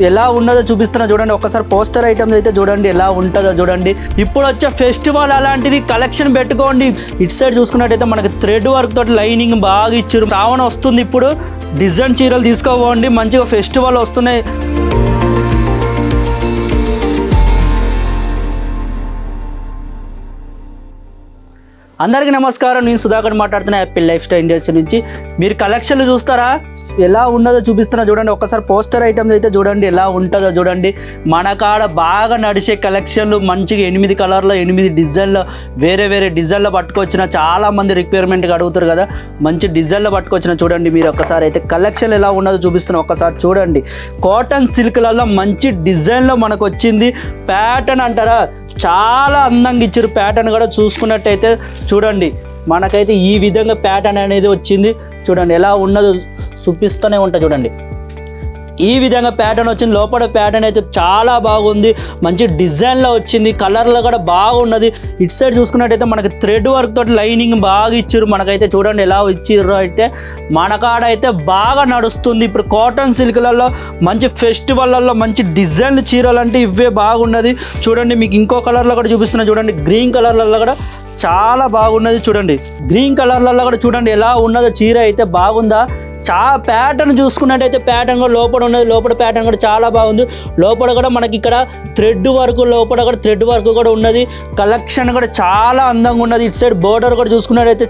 ఎలా ఉన్నదో చూపిస్తున్నా చూడండి. ఒక్కసారి పోస్టర్ ఐటమ్స్ అయితే చూడండి ఎలా ఉంటుందో చూడండి. ఇప్పుడు వచ్చే ఫెస్టివల్ అలాంటిది కలెక్షన్ పెట్టుకోండి. ఇటు సైడ్ చూసుకున్నట్టయితే మనకి థ్రెడ్ వర్క్ తోటి లైనింగ్ బాగా ఇచ్చారు. శ్రావణ వస్తుంది, ఇప్పుడు డిజైన్ చీరలు తీసుకోపోండి. మంచిగా ఫెస్టివల్ వస్తున్నాయి. అందరికీ నమస్కారం, నేను సుధాకర్ మాట్లాడుతున్నా హ్యాపీ లైఫ్ స్టైల్ ఇండియన్స్ నుంచి. మీరు కలెక్షన్లు చూస్తారా, ఎలా ఉన్నదో చూపిస్తున్నా చూడండి. ఒక్కసారి పోస్టర్ ఐటమ్స్ అయితే చూడండి ఎలా ఉంటుందో చూడండి. మన కాడ బాగా నడిచే కలెక్షన్లు మంచిగా 8 కలర్లో 8 డిజైన్లో వేరే వేరే డిజైన్లో పట్టుకొచ్చిన చాలామంది రిక్వైర్మెంట్గా అడుగుతారు కదా, మంచి డిజైన్లో పట్టుకొచ్చిన చూడండి. మీరు ఒక్కసారి అయితే కలెక్షన్ ఎలా ఉన్నదో చూపిస్తున్నా ఒక్కసారి చూడండి. కాటన్ సిల్క్లలో మంచి డిజైన్లో మనకు వచ్చింది. ప్యాటర్న్ అంటారా, చాలా అందంగా ఇచ్చారు. ప్యాటర్న్ కూడా చూసుకున్నట్టయితే చూడండి, మనకైతే ఈ విధంగా ప్యాటర్న్ అనేది వచ్చింది. చూడండి ఎలా ఉన్నదో చూపిస్తూనే ఉంటా చూడండి. ఈ విధంగా ప్యాటర్న్ వచ్చింది. లోపల ప్యాటర్న్ అయితే చాలా బాగుంది, మంచి డిజైన్లో వచ్చింది. కలర్లో కూడా బాగున్నది. ఇటు సైడ్ చూసుకున్నట్టయితే మనకి థ్రెడ్ వర్క్ తోటి లైనింగ్ బాగా ఇచ్చారు. మనకైతే చూడండి ఎలా ఇచ్చారు. అయితే మన కాడ అయితే బాగా నడుస్తుంది. ఇప్పుడు కాటన్ సిల్క్లలో మంచి ఫెస్టివల్లో మంచి డిజైన్ చీరలు అంటే ఇవే బాగున్నది. చూడండి మీకు ఇంకో కలర్లో కూడా చూపిస్తున్నా చూడండి. గ్రీన్ కలర్లలో కూడా చాలా బాగున్నది. చూడండి గ్రీన్ కలర్లలో కూడా చూడండి ఎలా ఉన్నదో చీర అయితే బాగుందా. ప్యాటర్న్ చూసుకున్నట్టయితే ప్యాటర్న్ కూడా లోపల ఉన్నది. లోపల ప్యాటర్న్ కూడా చాలా బాగుంది. లోపల కూడా మనకి ఇక్కడ థ్రెడ్ వర్క్, లోపల కూడా థ్రెడ్ వర్క్ కూడా ఉన్నది. కలెక్షన్ కూడా చాలా అందంగా ఉన్నది. ఇటు సైడ్ బోర్డర్ కూడా చూసుకున్నట్టయితే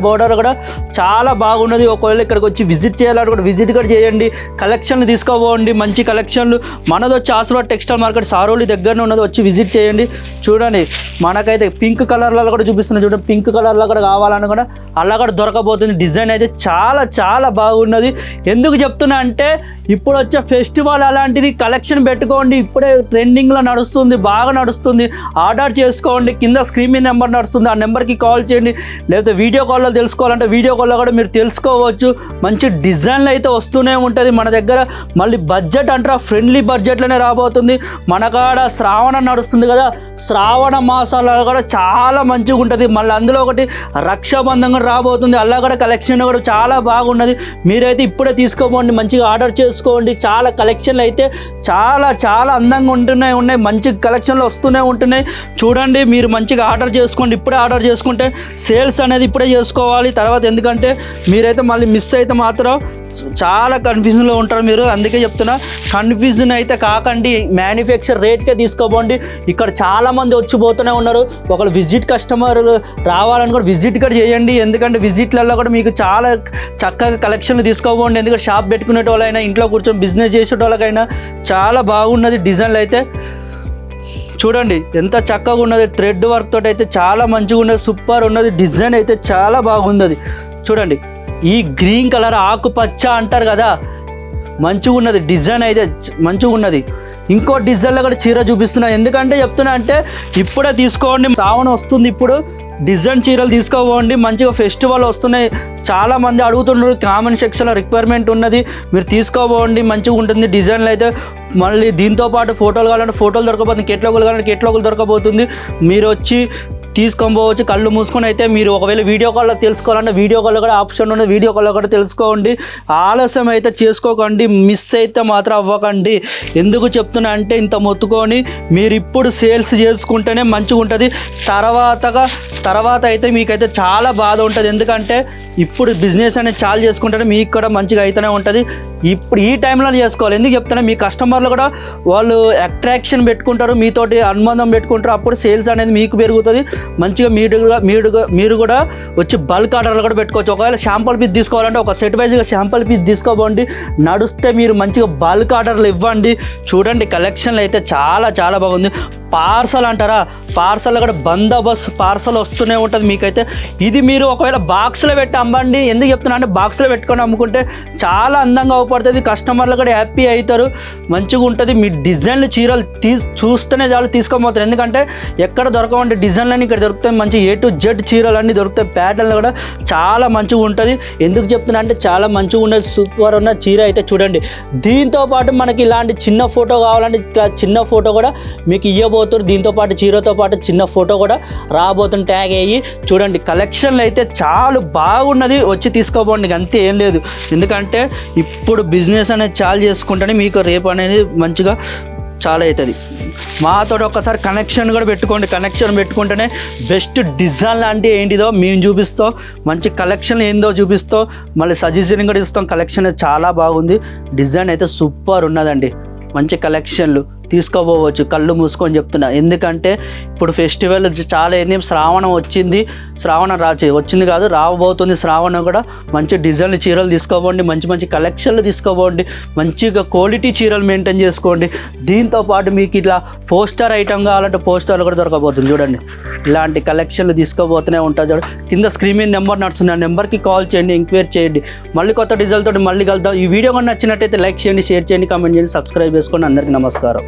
బోర్డర్ కూడా చాలా బాగున్నది. ఒకవేళ ఇక్కడికి వచ్చి విజిట్ చేయాలని కూడా విజిట్ కూడా చేయండి. కలెక్షన్లు తీసుకోపోండి, మంచి కలెక్షన్లు. మనది వచ్చి ఆశీర్వాద్ టెక్స్టైల్ మార్కెట్ సారోలి దగ్గరనే ఉన్నది, వచ్చి విజిట్ చేయండి. చూడండి మనకైతే పింక్ కలర్లలో కూడా చూపిస్తున్నా చూడండి. పింక్ కలర్లో కూడా కావాలని కూడా అలా కూడా దొరకబోతుంది. డిజైన్ అయితే చాలా చాలా బాగున్నది. ఎందుకు చెప్తున్నా అంటే ఇప్పుడు వచ్చే ఫెస్టివల్ అలాంటిది కలెక్షన్ పెట్టుకోండి. ఇప్పుడే ట్రెండింగ్లో నడుస్తుంది, బాగా నడుస్తుంది. ఆర్డర్ చేసుకోండి. కింద స్క్రీన్ మీద నెంబర్ నడుస్తుంది, ఆ నెంబర్కి కాల్ చేయండి. లేకపోతే వీడియో కాల్లో తెలుసుకోవాలంటే వీడియో కాల్లో కూడా మీరు తెలుసుకోవచ్చు. మంచి డిజైన్లు అయితే వస్తూనే ఉంటుంది మన దగ్గర. మళ్ళీ బడ్జెట్ అంటారా, ఫ్రెండ్లీ బడ్జెట్లోనే రాబోతుంది. మన కాడ శ్రావణ నడుస్తుంది కదా, శ్రావణ మాసాలలో కూడా చాలా మంచిగా ఉంటుంది. మళ్ళీ అందులో ఒకటి రక్షాబంధం కూడా రాబోతుంది. అలా కూడా కలెక్షన్ కూడా చాలా బాగున్నది. మీరైతే ఇప్పుడే తీసుకోపోండి, మంచిగా ఆర్డర్ చేసుకోండి. చాలా కలెక్షన్లు అయితే చాలా చాలా అందంగా ఉన్నాయి. మంచి కలెక్షన్లు వస్తూనే ఉంటున్నాయి. చూడండి మీరు మంచిగా ఆర్డర్ చేసుకోండి. ఇప్పుడే ఆర్డర్ చేసుకుంటే సేల్స్ అనేది ఇప్పుడే చేసుకోవాలి. తర్వాత ఎందుకంటే మీరైతే మళ్ళీ మిస్ అయితే మాత్రం చాలా కన్ఫ్యూజన్లో ఉంటారు మీరు. అందుకే చెప్తున్నా, కన్ఫ్యూజన్ అయితే కాకండి, మ్యానుఫ్యాక్చర్ రేట్కే తీసుకోపోండి. ఇక్కడ చాలామంది వచ్చిపోతూనే ఉన్నారు. ఒకళ్ళు విజిట్ కస్టమర్ రావాలని కూడా విజిట్ కూడా చేయండి. ఎందుకంటే విజిట్లలో కూడా మీకు చాలా చక్కగా కలెక్షన్లు తీసుకోపోండి. ఎందుకంటే షాప్ పెట్టుకునే వాళ్ళైనా, ఇంట్లో కూర్చొని బిజినెస్ చేసే వాళ్ళకైనా చాలా బాగున్నది. డిజైన్లు అయితే చూడండి ఎంత చక్కగా ఉన్నది. థ్రెడ్ వర్క్ తోటి అయితే చాలా మంచిగా ఉన్నది, సూపర్ ఉన్నది. డిజైన్ అయితే చాలా బాగున్నది. చూడండి ఈ గ్రీన్ కలర్ ఆకుపచ్చ అంటారు కదా, మంచిగా ఉన్నది. డిజైన్ అయితే మంచిగా ఉన్నది. ఇంకో డిజైన్లో కూడా చీర చూపిస్తున్నా. ఎందుకంటే చెప్తున్నా అంటే ఇప్పుడే తీసుకోండి. శ్రావణ వస్తుంది, ఇప్పుడు డిజైన్ చీరలు తీసుకోపోండి. మంచిగా ఫెస్టివల్ వస్తున్నాయి, చాలామంది అడుగుతున్నారు. కామెంట్ సెక్షన్లో రిక్వైర్మెంట్ ఉన్నది, మీరు తీసుకోపోండి. మంచిగా ఉంటుంది డిజైన్లు అయితే. మళ్ళీ దీంతోపాటు ఫోటోలు కావాలంటే ఫోటోలు దొరకబోతుంది, కేటలాగులు కావాలంటే కేటలాగులు దొరకబోతుంది. మీరు వచ్చి తీసుకొని పోవచ్చు. కళ్ళు మూసుకొని అయితే మీరు ఒకవేళ వీడియో కాల్లో తెలుసుకోవాలంటే వీడియో కాల్లో కూడా ఆప్షన్ ఉన్నది, వీడియో కాల్లో కూడా తెలుసుకోండి. ఆలస్యం అయితే చేసుకోకండి, మిస్ అయితే మాత్రం అవ్వకండి. ఎందుకు చెప్తున్నా అంటే ఇంత మొత్తుకొని మీరు ఇప్పుడు సేల్స్ చేసుకుంటేనే మంచిగా ఉంటుంది. తర్వాత అయితే మీకైతే చాలా బాధ ఉంటుంది. ఎందుకంటే ఇప్పుడు బిజినెస్ అనేది చాలా చేసుకుంటేనే మీకు కూడా మంచిగా అయితేనే ఉంటుంది. ఇప్పుడు ఈ టైంలో చేసుకోవాలి. ఎందుకు చెప్తున్నా, మీ కస్టమర్లు కూడా వాళ్ళు అట్రాక్షన్ పెట్టుకుంటారు, మీతోటి అనుబంధం పెట్టుకుంటారు. అప్పుడు సేల్స్ అనేది మీకు పెరుగుతుంది. మంచిగా మీరు కూడా వచ్చి బల్క్ ఆర్డర్లు కూడా పెట్టుకోవచ్చు. ఒకవేళ శాంపుల్ పీస్ తీసుకోవాలంటే ఒక సెట్ వైజ్గా శాంపుల్ పీస్ తీసుకోబోండి. నడుస్తే మీరు మంచిగా బల్క్ ఆర్డర్లు ఇవ్వండి. చూడండి కలెక్షన్లు అయితే చాలా చాలా బాగుంది. పార్సల్ అంటారా, పార్సల్ కూడా బందోబస్తు పార్సల్ వస్తూనే ఉంటుంది మీకైతే. ఇది మీరు ఒకవేళ బాక్స్లో పెట్టి అమ్మండి. ఎందుకు చెప్తున్నా అంటే బాక్స్లో పెట్టుకొని అమ్ముకుంటే చాలా అందంగా అవపడుతుంది. కస్టమర్లు కూడా హ్యాపీ అవుతారు, మంచిగా ఉంటుంది. మీ డిజైన్లు చీరలు చూస్తేనే చాలు తీసుకోబోతారు. ఎందుకంటే ఎక్కడ దొరకవండి డిజైన్లన్నీ ఇక్కడ దొరుకుతాయి. మంచి A to Z చీరలన్నీ దొరుకుతాయి. ప్యాటర్న్లు కూడా చాలా మంచిగా ఉంటుంది. ఎందుకు చెప్తున్నా అంటే చాలా మంచిగా ఉన్నది, సూపర్ ఉన్న చీర అయితే చూడండి. దీంతోపాటు మనకి ఇలాంటి చిన్న ఫోటో కావాలంటే చిన్న ఫోటో కూడా మీకు ఇవ్వబోతారు. దీంతోపాటు చీరతో పాటు చిన్న ఫోటో కూడా రాబోతున్న ట్యాగ్ అయ్యి చూడండి. కలెక్షన్లు అయితే చాలా బాగున్నది, వచ్చి తీసుకోబోండి, అంతే ఏం లేదు. ఎందుకంటే ఇప్పుడు బిజినెస్ అనేది చాలా చేసుకుంటేనే మీకు రేపు అనేది మంచిగా చాలా అవుతుంది. మాతో ఒకసారి కనెక్షన్ కూడా పెట్టుకోండి. కనెక్షన్ పెట్టుకుంటేనే బెస్ట్ డిజైన్ లాంటి ఏంటిదో మేము చూపిస్తాం, మంచి కలెక్షన్ ఏందో చూపిస్తాం, మళ్ళీ సజెషన్ కూడా ఇస్తాం. కలెక్షన్ చాలా బాగుంది, డిజైన్ అయితే సూపర్ ఉన్నదండి. మంచి కలెక్షన్లు తీసుకోపోవచ్చు, కళ్ళు మూసుకొని చెప్తున్నా. ఎందుకంటే ఇప్పుడు ఫెస్టివల్ చాలా ఏంది, శ్రావణం వచ్చింది, శ్రావణం వచ్చింది కాదు రాబోతుంది శ్రావణం కూడా. మంచి డిజైన్లు చీరలు తీసుకోపోండి, మంచి మంచి కలెక్షన్లు తీసుకోపోండి, మంచిగా క్వాలిటీ చీరలు మెయింటైన్ చేసుకోండి. దీంతోపాటు మీకు ఇట్లా పోస్టర్ ఐటమ్ కావాలంటే పోస్టర్లు కూడా దొరకబోతుంది చూడండి. ఇలాంటి కలెక్షన్లు తీసుకోబోతూనే ఉంటుంది చూడండి. కింద స్క్రీన్ మీద నెంబర్ నడుస్తుంది, ఆ నెంబర్కి కాల్ చేయండి, ఎంక్వైరీ చేయండి. మళ్ళీ కొత్త డిజైన్తో మళ్ళీ కలుద్దాం. ఈ వీడియో కానీ నచ్చినట్టయితే లైక్ చేయండి, షేర్ చేయండి, కామెంట్ చేయండి, సబ్స్క్రైబ్ చేసుకోండి. అందరికీ నమస్కారం.